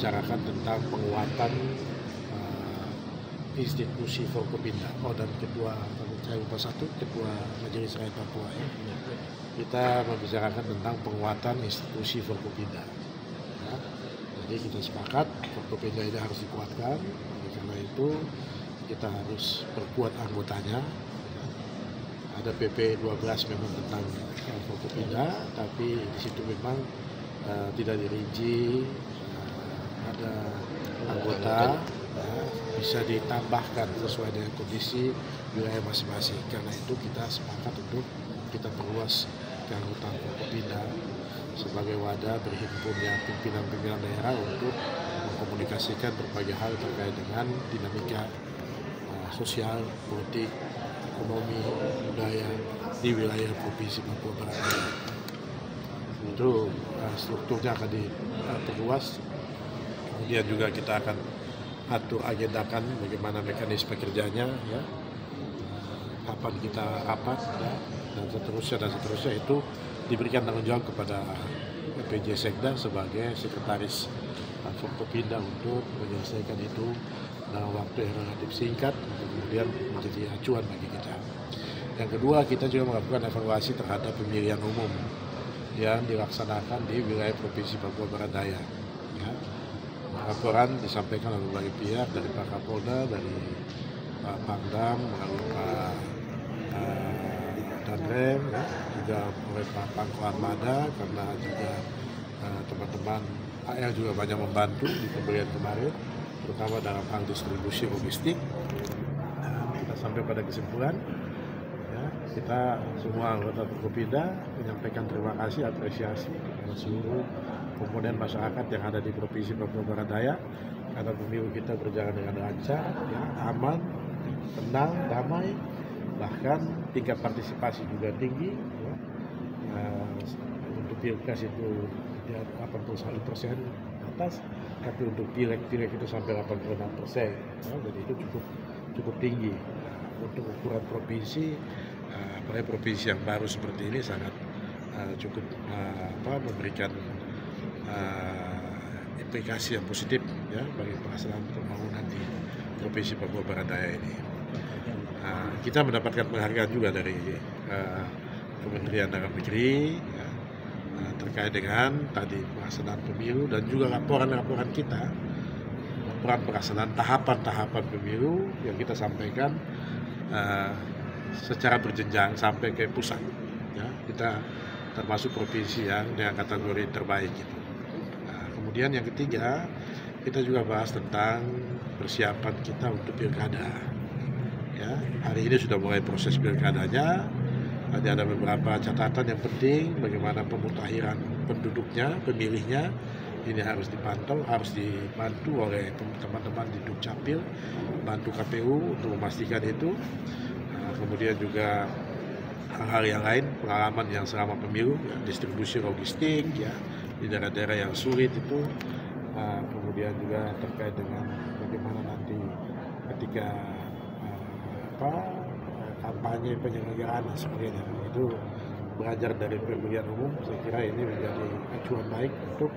membicarakan tentang penguatan institusi Forkopimda. Dan ketua, saya lupa satu, ketua Majelis Rakyat Papua ya. Kita membicarakan tentang penguatan institusi Forkopimda. Ya. Jadi kita sepakat Forkopimda ini harus dikuatkan. Karena itu kita harus perkuat anggotanya. Ada PP 12 memang tentang Forkopimda, tapi di situ memang tidak dirinci, ada anggota bisa ditambahkan sesuai dengan kondisi wilayah masing-masing. Karena itu kita sepakat untuk kita perluas keanggotaan Forkopimda sebagai wadah berhimpunnya pimpinan-pimpinan daerah untuk mengkomunikasikan berbagai hal terkait dengan dinamika sosial, politik, ekonomi, budaya di wilayah Provinsi Papua Barat. Itu strukturnya akan diperluas. Kemudian juga kita akan atur agendakan bagaimana mekanisme kerjanya, ya, kapan kita rapat, ya, dan seterusnya itu diberikan tanggung jawab kepada PJ Sekda sebagai sekretaris Forkopimda untuk menyelesaikan itu dalam waktu yang relatif singkat untuk kemudian menjadi acuan bagi kita. Yang kedua, kita juga melakukan evaluasi terhadap pemilihan umum yang dilaksanakan di wilayah Provinsi Papua Barat Daya. Ya. Laporan disampaikan oleh berbagai pihak, dari Pak Kapolda, dari Pak Pangdam, melalui Pak Danrem, ya, juga oleh Pak Pangko Armada, karena juga teman-teman AL juga banyak membantu di pemberian kemarin, terutama dalam hal distribusi logistik. Kita sampai pada kesimpulan, ya, kita semua anggota Forkopimda menyampaikan terima kasih, apresiasi kepada seluruh komponen masyarakat yang ada di Provinsi Papua Barat Daya, karena pemilu kita berjalan dengan lancar, ya, aman, tenang, damai, bahkan tingkat partisipasi juga tinggi. Ya. Untuk pilpres itu 81% atas, tapi untuk pileg itu sampai 86%. Ya, jadi itu cukup tinggi. Untuk ukuran provinsi, apalagi provinsi yang baru seperti ini sangat cukup memberikan implikasi yang positif, ya, bagi pelaksanaan pembangunan di Provinsi Papua Barat Daya ini. Kita mendapatkan penghargaan juga dari Kementerian Dalam Negeri, ya, terkait dengan tadi pelaksanaan pemilu dan juga laporan-laporan kita, laporan pelaksanaan tahapan-tahapan pemilu yang kita sampaikan secara berjenjang sampai ke pusat. Ya, kita termasuk provinsi yang dengan kategori terbaik gitu. Kemudian yang ketiga, kita juga bahas tentang persiapan kita untuk pilkada. Ya, hari ini sudah mulai proses pilkadanya. Nanti ada beberapa catatan yang penting, bagaimana pemutakhiran penduduknya, pemilihnya. Ini harus dipantau, harus dibantu oleh teman-teman di Dukcapil, bantu KPU untuk memastikan itu. Kemudian juga hal-hal yang lain, pengalaman yang selama pemilu, ya, distribusi logistik, ya, di daerah-daerah yang sulit itu. Kemudian juga terkait dengan bagaimana nanti ketika kampanye penyelenggaraan dan sebagainya. Itu belajar dari pemilihan umum, saya kira ini menjadi acuan baik untuk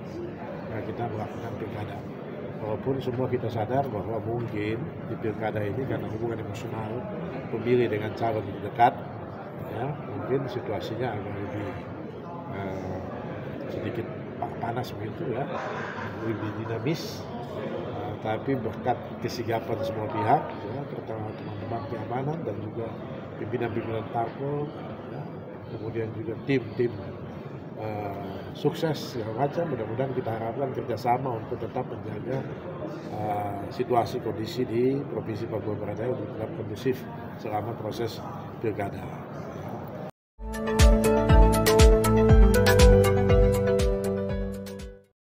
kita melakukan pilkada. Walaupun semua kita sadar bahwa mungkin di pilkada ini karena hubungan emosional pemilih dengan calon lebih dekat, ya, mungkin situasinya agak lebih sedikit panas begitu, ya, lebih dinamis. Tapi berkat kesigapan semua pihak, ya, terutama teman-teman keamanan dan juga pimpinan-pimpinan parpol, ya, kemudian juga tim-tim sukses segala macam, mudah-mudahan kita harapkan kerjasama untuk tetap menjaga situasi kondisi di Provinsi Papua Barat Daya untuk tetap kondusif selama proses pilkada.